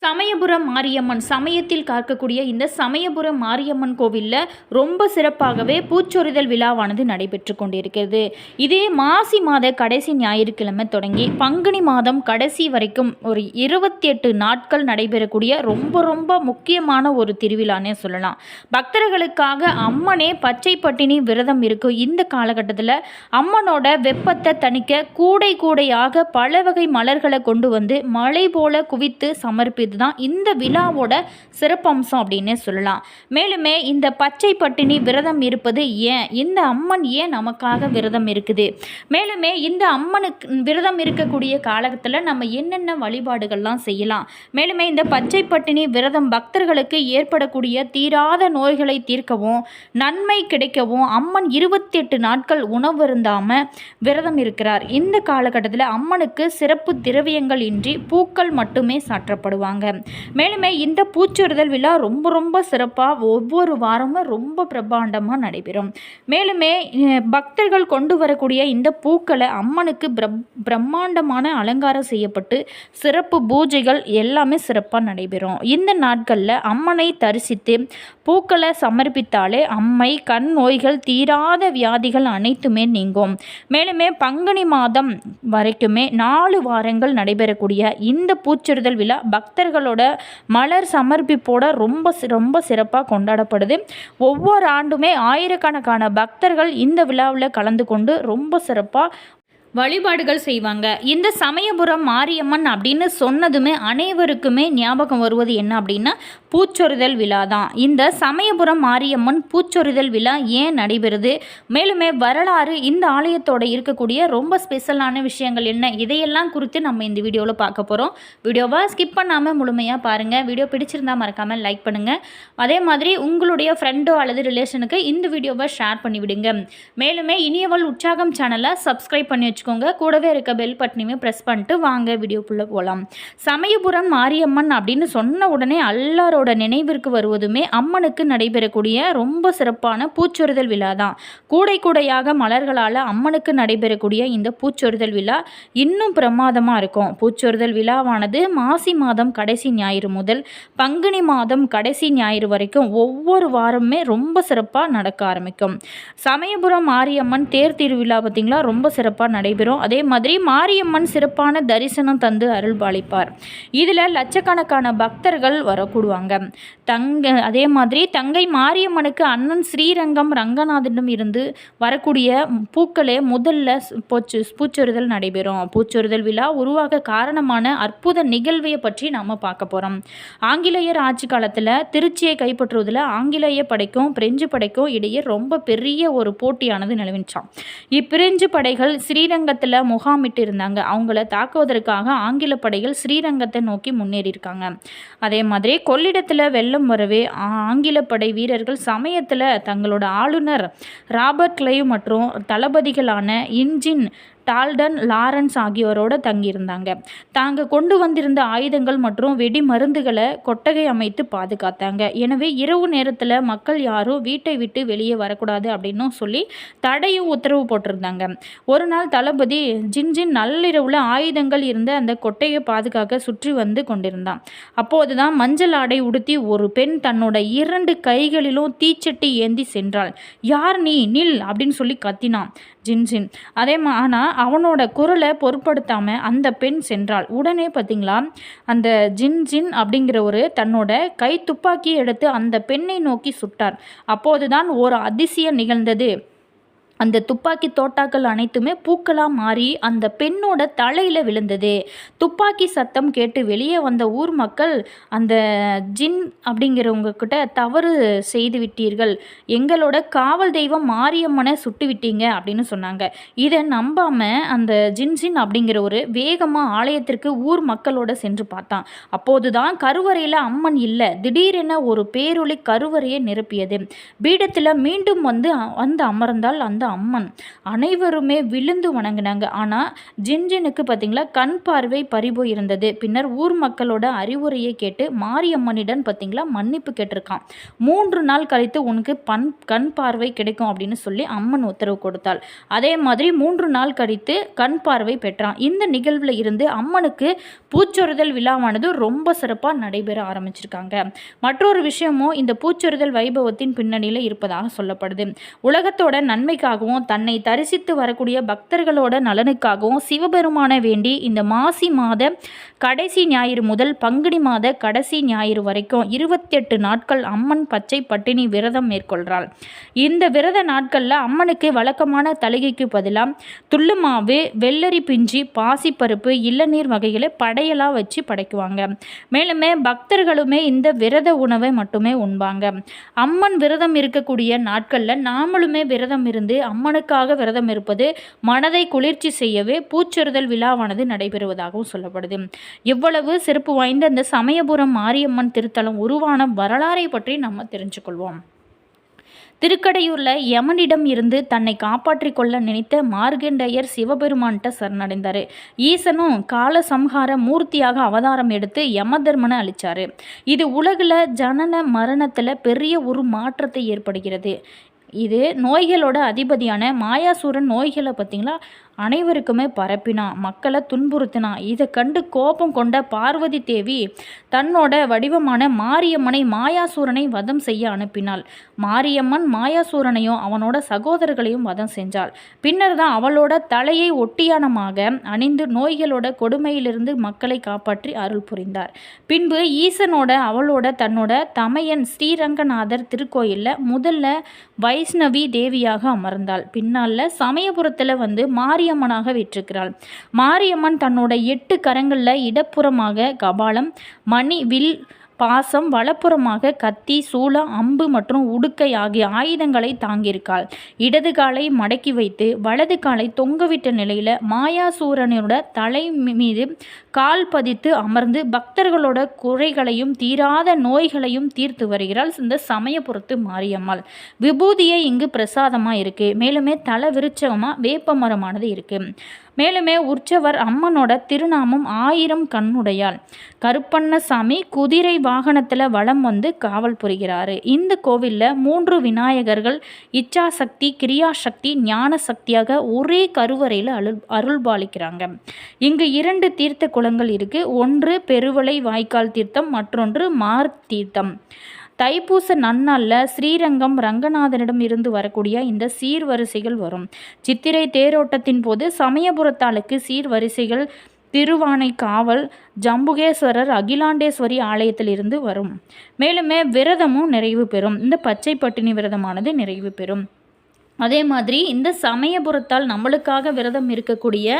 சமயபுரம் மாரியம்மன் சமயத்தில் காக்கக்கூடிய இந்த சமயபுரம் மாரியம்மன் கோவிலில் ரொம்ப சிறப்பாகவே பூச்சொரிதல் விழாவானது நடைபெற்று கொண்டிருக்கிறது. இதே மாசி மாத கடைசி ஞாயிற்றுக்கிழமை தொடங்கி பங்குனி மாதம் கடைசி வரைக்கும் ஒரு 28 நாட்கள் நடைபெறக்கூடிய ரொம்ப ரொம்ப முக்கியமான ஒரு திருவிழானே சொல்லலாம். பக்தர்களுக்காக அம்மனே பச்சை பட்டினி விரதம் இருக்கும் இந்த காலகட்டத்தில் அம்மனோட வெப்பத்தை தணிக்க கூடை கூடையாக பல வகை மலர்களை கொண்டு வந்து மழை போல குவித்து சமர்ப்பி இதுதான் இந்த விழாவோட சிறப்பம்சம் அப்படின்னே சொல்லலாம். மேலுமே இந்த பச்சை பட்டினி விரதம் இருப்பது ஏன், இந்த அம்மன் ஏன் நமக்காக விரதம் இருக்குது, மேலுமே இந்த அம்மனுக்கு விரதம் இருக்கக்கூடிய காலகட்டத்தில் நம்ம என்னென்ன வழிபாடுகள்லாம் செய்யலாம், மேலுமே இந்த பச்சை பட்டினி விரதம் பக்தர்களுக்கு ஏற்படக்கூடிய தீராத நோய்களை தீர்க்கவும் நன்மை கிடைக்கவும் அம்மன் 28 நாட்கள் உணவு இருந்தாமல் விரதம் இருக்கிறார். இந்த காலகட்டத்தில் அம்மனுக்கு சிறப்பு திரவியங்கள் இன்றி பூக்கள் மட்டுமே சாற்றப்படுவாங்க. மேலுமே இந்த பூச்சொரிதல் விழா ரொம்ப ரொம்ப சிறப்பாக ஒவ்வொரு வாரமும் ரொம்ப பிரம்மாண்டமாக நடைபெறும். மேலுமே பக்தர்கள் கொண்டு வரக்கூடிய இந்த பூக்களை அம்மனுக்கு பிரம்மாண்டமான அலங்காரம் செய்யப்பட்டு சிறப்பு பூஜைகள் எல்லாமே சிறப்பாக நடைபெறும். இந்த நாட்களில் அம்மனை தரிசித்து பூக்களை சமர்ப்பித்தாலே அம்மை கண் நோய்கள் தீராத வியாதிகள் அனைத்துமே நீங்கும். மேலுமே பங்குனி மாதம் வரைக்குமே 4 வாரங்கள் நடைபெறக்கூடிய இந்த பூச்சொரிதல் விழா பக்தர்களோட மலர் சமர்ப்பிப்போட ரொம்ப ரொம்ப சிறப்பாக கொண்டாடப்படுது. ஒவ்வொரு ஆண்டுமே ஆயிரக்கணக்கான பக்தர்கள் இந்த விழாவில் கலந்து கொண்டு ரொம்ப சிறப்பாக வழிபாடுகள் செய்வாங்க. இந்த சமயபுரம் மாரியம்மன் அப்படின்னு சொன்னதுமே அனைவருக்குமே ஞாபகம் வருவது என்ன அப்படின்னா பூச்சொரிதல் விழா தான். இந்த சமயபுரம் மாரியம்மன் பூச்சொரிதல் விழா ஏன் நடைபெறுது, மேலுமே வரலாறு இந்த ஆலயத்தோட இருக்கக்கூடிய ரொம்ப ஸ்பெஷலான விஷயங்கள் என்ன, இதையெல்லாம் குறித்து நம்ம இந்த வீடியோவில் பார்க்க போகிறோம். வீடியோவை ஸ்கிப் பண்ணாமல் முழுமையாக பாருங்கள். வீடியோ பிடிச்சிருந்தால் மறக்காமல் லைக் பண்ணுங்கள். அதே மாதிரி உங்களுடைய ஃப்ரெண்டோ அல்லது ரிலேஷனுக்கு இந்த வீடியோவை ஷேர் பண்ணிவிடுங்க. மேலுமே இனியவள் உற்சாகம் சேனலை சப்ஸ்கிரைப் பண்ணி வச்சுக்கோங்க. கூடவே இருக்க பெல் பட்டனையுமே ப்ரெஸ் பண்ணிட்டு வாங்க வீடியோக்குள்ளே போகலாம். சமயபுரம் மாரியம்மன் அப்படின்னு சொன்ன உடனே எல்லாரோட நினைவிற்கு வருவதுமே அம்மனுக்கு நடைபெறக்கூடிய ரொம்ப சிறப்பான பூச்சொரிதல் விழா தான். கூடை கூடையாக மலர்களால் அம்மனுக்கு நடைபெறக்கூடிய இந்த பூச்சொரிதல் விழா இன்னும் பிரமாதமாக இருக்கும். பூச்சொரிதல் விழாவானது மாசி மாதம் கடைசி ஞாயிறு முதல் பங்குனி மாதம் கடைசி ஞாயிறு வரைக்கும் ஒவ்வொரு வாரமே ரொம்ப சிறப்பாக நடக்க ஆரம்பிக்கும். சமயபுரம் மாரியம்மன் தேர் திருவிழா பார்த்திங்களா ரொம்ப சிறப்பாக நடைபெறும். அதே மாதிரி மாரியம்மன் சிறப்பான தரிசனம் தந்து அருள் பாலிப்பார். இதில் லட்சக்கணக்கான பக்தர்கள் வரக்கூடுவாங்க. அதே மாதிரி தங்கை மாரியம்மனுக்கு அண்ணன் ஸ்ரீரங்கம் ரங்கநாதனிடம் இருந்து வரக்கூடிய பூக்களே முதல்ல பூச்சொரிதல் நடைபெறும். பூச்சொரிதல் விழா உருவாக காரணமான அற்புத நிகழ்வை பற்றி நாம் பார்க்க போகிறோம். ஆங்கிலேயர் ஆட்சி காலத்தில் திருச்சியை கைப்பற்றுவதில் ஆங்கிலேய படைக்கும் பிரெஞ்சு படைக்கும் இடையே ரொம்ப பெரிய ஒரு போட்டியானது நிலவிச்சான். இப்பிரெஞ்சு படைகள் ஸ்ரீரங்கத்தில் முகாமிட்டு இருந்தாங்க. அவங்கள தாக்குவதற்காக ஆங்கில படைகள் ஸ்ரீரங்கத்தை நோக்கி முன்னேறியிருக்காங்க. அதே மாதிரி கொள்ளிடத்தில் வெள்ளம் வரவே ஆங்கில படை வீரர்கள் சமயத்தில் தங்களோட ஆளுநர் ராபர்ட் கிளைவ் மற்றும் தளபதிகளான இன்ஜின் டால்டன் லாரன்ஸ் ஆகியோரோடு தங்கியிருந்தாங்க. தாங்க கொண்டு வந்திருந்த ஆயுதங்கள் மற்றும் வெடி மருந்துகளை கொட்டகை அமைத்து பாதுகாத்தாங்க. எனவே இரவு நேரத்தில் மக்கள் யாரும் வீட்டை விட்டு வெளியே வரக்கூடாது அப்படின்னு சொல்லி தடையும் உத்தரவு போட்டிருந்தாங்க. ஒரு நாள் தளபதி ஜின்ஜின் நள்ளிரவில் ஆயுதங்கள் இருந்த அந்த கொட்டையை பாதுகாக்க சுற்றி வந்து கொண்டிருந்தான். அப்போதுதான் மஞ்சள் ஆடை உடுத்தி ஒரு பெண் தன்னோட 2 கைகளிலும் தீச்சட்டி ஏந்தி சென்றாள். யார் நீ, நில் அப்படின்னு சொல்லி கத்தினான் ஜின்ஜின். ஆனால் அவனோட குரலை பொருட்படுத்தாமல் அந்த பெண் சென்றாள். உடனே பார்த்தீங்களா அந்த ஜின்ஜின் அப்படிங்கிற ஒரு தன்னோட கை துப்பாக்கியை எடுத்து அந்த பெண்ணை நோக்கி சுட்டார். அப்போதுதான் ஒரு அதிசயம் நிகழ்ந்தது. அந்த துப்பாக்கி தோட்டாக்கள் அனைத்துமே பூக்களாக மாறி அந்த பெண்ணோட தலையில் விழுந்தது. துப்பாக்கி சத்தம் கேட்டு வெளியே வந்த ஊர் மக்கள் அந்த ஜின் அப்படிங்கிறவங்க கிட்ட தவறு செய்து விட்டீர்கள், எங்களோட காவல் தெய்வம் மாரியம்மனை சுட்டு விட்டீங்க அப்படின்னு சொன்னாங்க. இதை நம்பாமல் அந்த ஜின்ஜின் அப்படிங்கிற ஒரு வேகமாக ஆலயத்திற்கு ஊர் மக்களோட சென்று பார்த்தான். அப்போதுதான் கருவறையில் அம்மன் இல்லை, திடீரென ஒரு பேரொளி கருவறையை நிரப்பியது. பீடத்தில் மீண்டும் வந்து அமர்ந்தால் அந்த அம்மன் அனைவருமே விழுந்து வணங்கினாங்க. ஆனால் ஜின்ஜினுக்கு பார்த்திங்களா கண் பார்வை பறிபோய் இருந்தது. பின்னர் ஊர் மக்களோட அறிவுரையை கேட்டு மாரியம்மனிடம் பார்த்திங்களா மன்னிப்பு கேட்டிருக்கான். 3 நாள் கழித்து உனக்கு கண் பார்வை கிடைக்கும் அப்படின்னு சொல்லி அம்மன் உத்தரவு கொடுத்தாள். அதே மாதிரி 3 நாள் கழித்து கண் பார்வை பெற்றான். இந்த நிகழ்வில் இருந்து அம்மனுக்கு பூச்சொரிதல் விழாவானது ரொம்ப சிறப்பாக நடைபெற ஆரம்பிச்சிருக்காங்க. மற்றொரு விஷயமும் இந்த பூச்சொரிதல் வைபவத்தின் பின்னணியில் இருப்பதாக சொல்லப்படுது. உலகத்தோட நன்மைக்காகவும் தன்னை தரிசித்து வரக்கூடிய பக்தர்களோட நலனுக்காகவும் சிவபெருமான வேண்டி இந்த மாசி மாத கடைசி ஞாயிறு முதல் பங்குனி மாத கடைசி ஞாயிறு வரைக்கும் 28 நாட்கள் அம்மன் பச்சை பட்டினி விரதம் மேற்கொள்கிறாள். இந்த விரத நாட்களில் அம்மனுக்கு வழக்கமான தலிகைக்கு பதிலாக துள்ளு மாவு, வெள்ளரி பிஞ்சி, பாசிப்பருப்பு, இளநீர் வகைகளை படையலாக வச்சு படைக்குவாங்க. மேலுமே பக்தர்களுமே இந்த விரத உணவை மட்டுமே உண்பாங்க. அம்மன் விரதம் இருக்கக்கூடிய நாட்களில் நாமளுமே விரதம் இருந்து அம்மனுக்காக விரதம் இருப்பது மனதை குளிர்ச்சி செய்யவே பூச்சொரிதல் விழாவானது நடைபெறுவதாகவும் சொல்லப்படுது. இவ்வளவு சிறப்பு வாய்ந்த இந்த சமயபுரம் மாரியம்மன் திருத்தலம் உருவான வரலாறை பற்றி நம்ம தெரிஞ்சுக்கொள்வோம். திருக்கடையூரில் யமனிடம் இருந்து தன்னை காப்பாற்றி கொள்ள நினைத்த மார்கண்டேயர் சிவபெருமான்கிட்ட சரணடைந்தார். ஈசனும் கால சம்ஹார மூர்த்தியாக அவதாரம் எடுத்து யமதர்மனை அளித்தார். இது உலகில் ஜனன மரணத்தில் பெரிய ஒரு மாற்றத்தை ஏற்படுகிறது. இது நோய்களோட அதிபதியான மாயாசூரன் நோய்களை பார்த்திங்களா அனைவருக்குமே பரப்பினான், மக்களை துன்புறுத்தினான். இதை கண்டு கோபம் கொண்ட பார்வதி தேவி தன்னோட வடிவமான மாரியம்மனை மாயாசூரனை வதம் செய்ய அனுப்பினாள். மாரியம்மன் மாயாசூரனையும் அவனோட சகோதரர்களையும் வதம் செஞ்சாள். பின்னர் தான் அவளோட தலையை ஒட்டியானமாக அணிந்து நோய்களோட கொடுமையிலிருந்து மக்களை காப்பாற்றி அருள் புரிந்தார். பின்பு ஈசனோட அவளோட தன்னோட தமையன் ஸ்ரீரங்கநாதர் திருக்கோயிலில் முதல்ல வைஷ்ணவி தேவியாக அமர்ந்தாள். பின்னால் சமயபுரத்தில் வந்து மாரியம்மனாக விற்றிருக்கிறாள். மாரியம்மன் தன்னோட 8 கரங்களில் இடப்புறமாக கபாலம், மணி, வில், பாசம், வலப்புறமாக கத்தி, சூலம், அம்பு மற்றும் உடுக்கை ஆகிய ஆயுதங்களை தாங்கியிருக்காள். இடது காலை மடக்கி வைத்து வலது காலை தொங்கவிட்ட நிலையில் மாயாசூரனோட தலை மீது கால் பதித்து அமர்ந்து பக்தர்களோட குறைகளையும் தீராத நோய்களையும் தீர்த்து வருகிறாள் இந்த சமயபுரத்து மாரியம்மாள். விபூதியை இங்கு பிரசாதமாக இருக்குது. மேலுமே தலை விருட்சமாக வேப்ப மரமானது இருக்குது. மேலுமே உற்சவர் அம்மனோட திருநாமம் 1000 கண்ணுடையாள். கருப்பண்ணசாமி குதிரை வாகனத்தில் வலம் வந்து காவல் புரிகிறாரு. இந்த கோவிலில் 3 விநாயகர்கள் இச்சாசக்தி, கிரியாசக்தி, ஞான சக்தியாக ஒரே கருவறையில் அருள்பாலிக்கிறாங்க. இங்கு 2 தீர்த்த குளங்கள் இருக்கு. ஒன்று பெருவளை வாய்க்கால் தீர்த்தம், மற்றொன்று மார் தீர்த்தம். தைப்பூச நன்னாளில் ஸ்ரீரங்கம் ரங்கநாதனிடம் இருந்து வரக்கூடிய இந்த சீர்வரிசைகள் வரும். சித்திரை தேரோட்டத்தின் போது சமயபுரத்தாளுக்கு சீர்வரிசைகள் திருவானைக்காவல், ஜம்புகேஸ்வரர், அகிலாண்டேஸ்வரி ஆலயத்திலிருந்து வரும். மேலுமே விரதமும் நிறைவு பெறும். இந்த பச்சை பட்டினி விரதமானது நிறைவு பெறும். அதே மாதிரி இந்த சமயபுரத்தால் நம்மளுக்காக விரதம் இருக்கக்கூடிய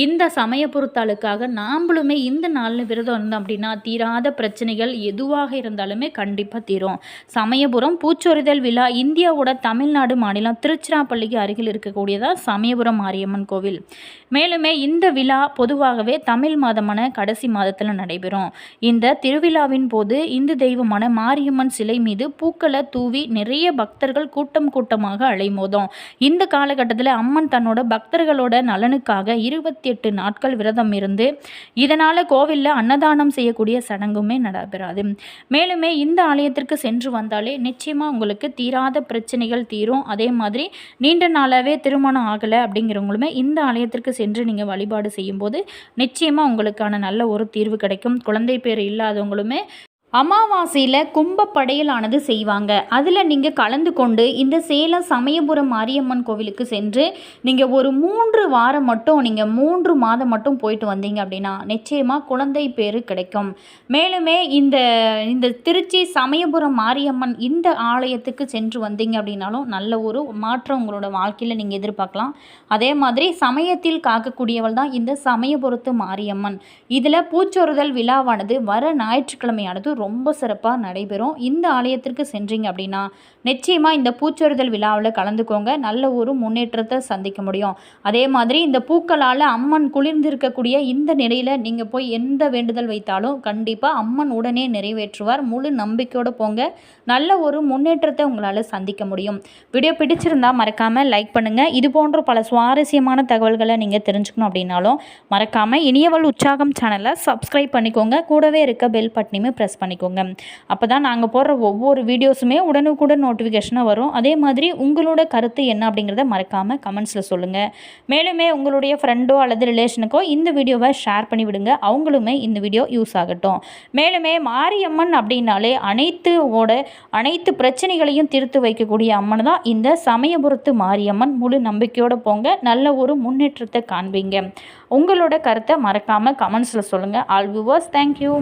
இந்த சமயபுரத்தாளுக்காக நாம்ளுமே இந்த நாளில் விரதம் இருந்தோம் அப்படின்னா தீராத பிரச்சனைகள் எதுவாக இருந்தாலுமே கண்டிப்பாக தீரும். சமயபுரம் பூச்சொரிதல் விழா இந்தியாவோட தமிழ்நாடு மாநிலம் திருச்சிராப்பள்ளிக்கு அருகில் இருக்கக்கூடியதான் சமயபுரம் மாரியம்மன் கோவில். மேலுமே இந்த விழா பொதுவாகவே தமிழ் மாதமான கடைசி மாதத்தில் நடைபெறும். இந்த திருவிழாவின் போது இந்து தெய்வமான மாரியம்மன் சிலை மீது பூக்களை தூவி நிறைய பக்தர்கள் கூட்டமாக அலைமோதும். இந்த காலகட்டத்தில் அம்மன் தன்னோட பக்தர்களோட நலனுக்காக 28 நாட்கள் விரதம் இருந்து இதனால் கோவிலில் அன்னதானம் செய்யக்கூடிய சடங்குமே நடைபெறாது. மேலுமே இந்த ஆலயத்திற்கு சென்று வந்தாலே நிச்சயமாக உங்களுக்கு தீராத பிரச்சனைகள் தீரும். அதே மாதிரி நீண்ட நாளாகவே திருமணம் ஆகலை அப்படிங்கிறவங்களுமே இந்த ஆலயத்திற்கு சென்று நீங்கள் வழிபாடு செய்யும்போது நிச்சயமாக உங்களுக்கான நல்ல ஒரு தீர்வு கிடைக்கும். குழந்தை பேர் இல்லாதவங்களுமே அமாவாசையில் கும்ப படையலானது செய்வாங்க. அதில் நீங்கள் கலந்து கொண்டு இந்த சேலம் சமயபுரம் மாரியம்மன் கோவிலுக்கு சென்று நீங்கள் ஒரு 3 வாரம் மட்டும், நீங்கள் 3 மாதம் மட்டும் போயிட்டு வந்தீங்க அப்படின்னா நிச்சயமாக குழந்தை பேர் கிடைக்கும். மேலுமே இந்த திருச்சி சமயபுரம் மாரியம்மன் இந்த ஆலயத்துக்கு சென்று வந்தீங்க அப்படின்னாலும் நல்ல ஒரு மாற்றம் உங்களோட வாழ்க்கையில் நீங்கள் எதிர்பார்க்கலாம். அதே மாதிரி சமயத்தில் காக்கக்கூடியவள் தான் இந்த சமயபுரத்து மாரியம்மன். இதில் பூச்சொரிதல் விழாவானது வர ஞாயிற்றுக்கிழமையானது ரொம்ப சிறப்பாக நடைபெறும். இந்த ஆலயத்திற்கு சென்றீங்க அப்படின்னா நிச்சயமாக இந்த பூச்சொரிதல் விழாவில் கலந்துக்கோங்க. நல்ல ஒரு முன்னேற்றத்தை சந்திக்க முடியும். அதே மாதிரி இந்த பூக்களால் அம்மன் குளிர்ந்திருக்கக்கூடிய இந்த நிலையில் நீங்கள் போய் எந்த வேண்டுதல் வைத்தாலும் கண்டிப்பாக அம்மன் உடனே நிறைவேற்றுவார். முழு நம்பிக்கையோடு போங்க. நல்ல ஒரு முன்னேற்றத்தை உங்களால் சந்திக்க முடியும். வீடியோ பிடிச்சிருந்தால் மறக்காமல் லைக் பண்ணுங்கள். இது போன்ற பல சுவாரஸ்யமான தகவல்களை நீங்கள் தெரிஞ்சுக்கணும் அப்படின்னாலும் மறக்காமல் இனியவள் உற்சாகம் சேனலை சப்ஸ்கிரைப் பண்ணிக்கோங்க. கூடவே இருக்க பெல் பட்டனையுமே ப்ரெஸ் பண்ணிக்கோங்க. அப்போ தான் நாங்கள் போடுற ஒவ்வொரு வீடியோஸுமே உடனுக்குடன் நோட்டிஃபிகேஷனாக வரும். அதே மாதிரி உங்களோட கருத்து என்ன அப்படிங்கிறத மறக்காமல் கமெண்ட்ஸில் சொல்லுங்கள். மேலுமே உங்களுடைய ஃப்ரெண்டோ அல்லது ரிலேஷனுக்கோ இந்த வீடியோவை ஷேர் பண்ணி விடுங்க. அவங்களுமே இந்த வீடியோ யூஸ் ஆகட்டும். மேலுமே மாரியம்மன் அப்படின்னாலே அனைத்து பிரச்சனைகளையும் தீர்த்து வைக்கக்கூடிய அம்மன் தான் இந்த சமயபுரத்து மாரியம்மன். முழு நம்பிக்கையோடு போங்க. நல்ல ஒரு முன்னேற்றத்தை காண்பீங்க. உங்களோட கருத்தை மறக்காமல் கமெண்ட்ஸில் சொல்லுங்கள். All viewers, thank you.